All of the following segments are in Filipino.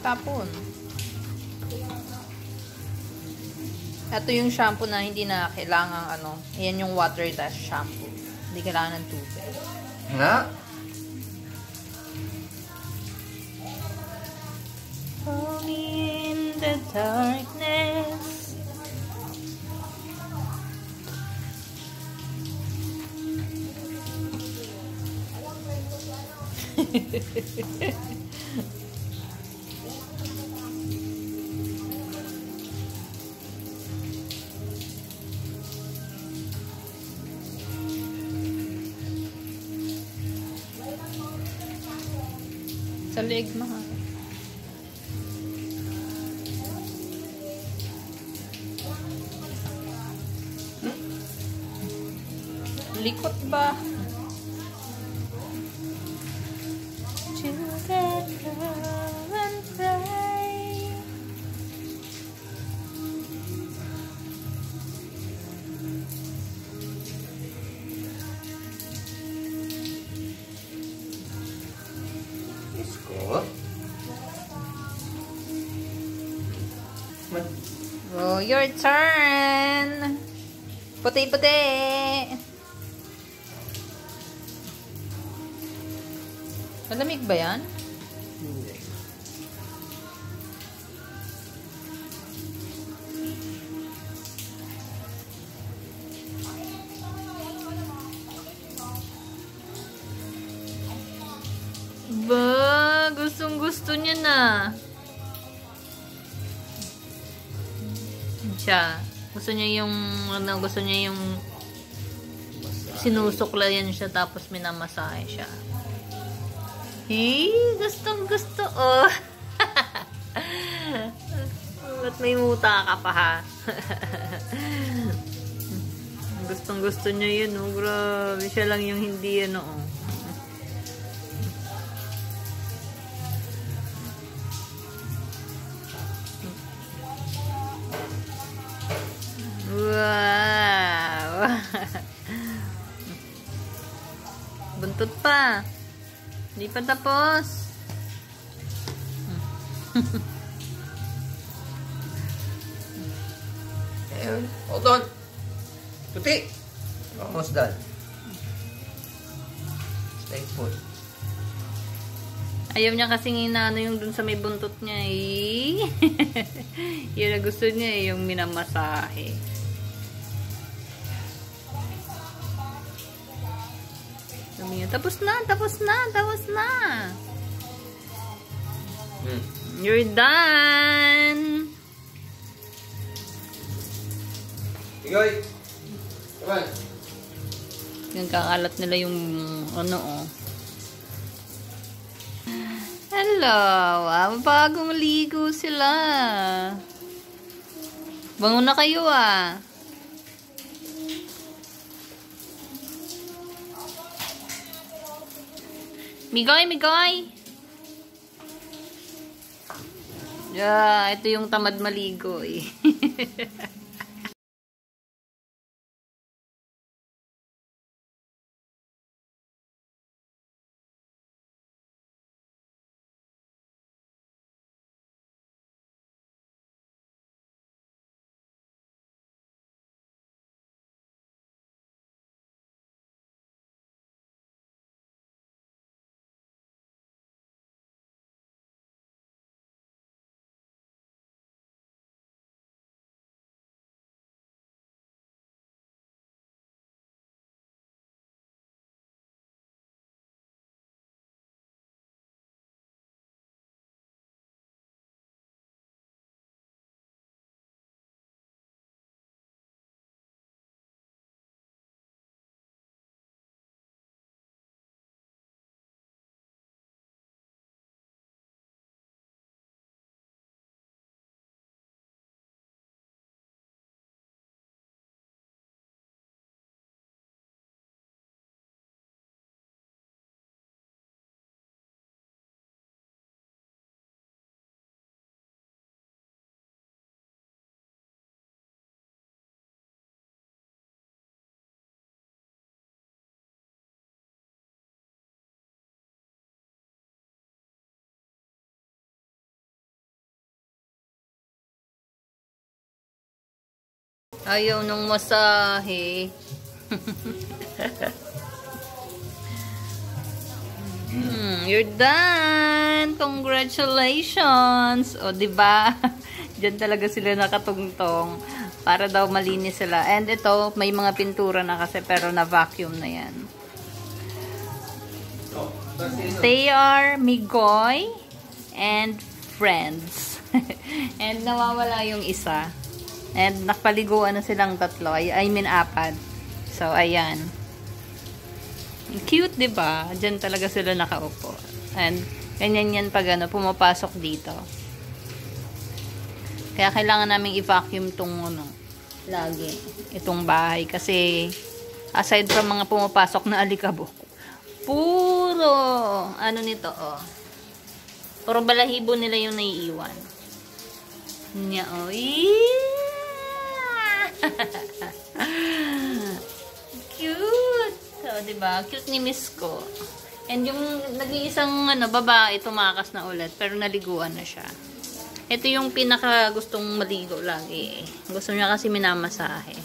Tapon. Ito yung shampoo na hindi na kailangan Ayan yung water dash shampoo. Hindi kailangan ng tubig. Nga? Hold me in the darkness. Sa leg, mahal. Likot ba? Together and pray. Isko? Oh, your turn. Puti-puti. Malamig ba yan? Hindi. Ba, gustong-gusto niya na. Siya. Gusto niya yung, gusto niya yung sinusuklayan siya tapos minamasahe siya. Gustong-gusto. Oh. Ba't may muta ka pa, ha? Gustong-gusto niya yun, oh. Grabe. Siya lang yung hindi, oh. Wow! Buntot pa. Hindi pa tapos. Ayun. Hold on. Puti. Almost done. Stay put. Ayaw niya kasing inaano yung dun sa may buntot niya, eh. Yun na gusto niya, eh, yung minamasahe. Sabi niya, tapos na, tapos na, tapos na. You're done. Igoy. Come on. Yung kakalat nila yung oh. Hello. Bagong ligo sila. Bango na kayo, ah. Migoy, migoy. Yeah, ito yung tamad maligo, eh. Ayaw nung masahe. You're done! Congratulations! O, diba? Diyan talaga sila nakatungtong. Para daw malinis sila. And ito, may mga pintura na kasi pero na-vacuum na yan. They are Migoy and friends. And nawawala yung isa. And nakapaliguan na silang tatlo. I mean, 4. So, ayan. Cute, diba? Diyan talaga sila nakaupo. And, ganyan yan pag ano, pumapasok dito. Kaya kailangan naming i-vacuum tong ano, lagi. Itong bahay. Kasi, aside from mga pumapasok na alikabok, puro, ano nito, oh. Puro balahibo nila yung naiiwan. Nya, oh. Cute! So, diba? Cute ni Miss ko. And yung nag-iisang ano, babae, tumakas na ulit. Pero naliguan na siya. Ito yung pinaka gustong maligo lagi. Gusto niya kasi minamasahe.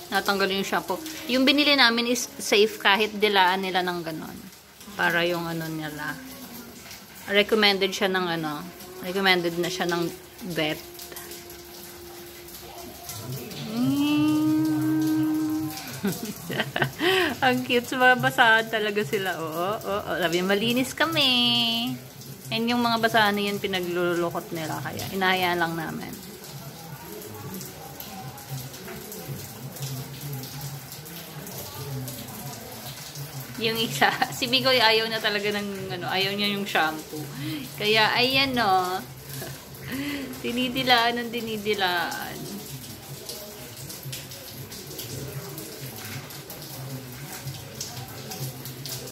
Natanggal yung shampoo. Yung binili namin is safe kahit dilaan nila ng ganon. Para yung ano nila. Recommended siya ng ano. Recommended na siya ng vet. Ang cute. Babasahan talaga sila. Oo. Sabi, malinis kami. And yung mga basahan na yun pinaglulukot nila. Kaya inahayaan lang namin. Yung isa, si Bigoy ayaw na talaga ng, ano, ayaw niya yung shampoo. Kaya, ayan o. Dinidilaan ng dinidilaan.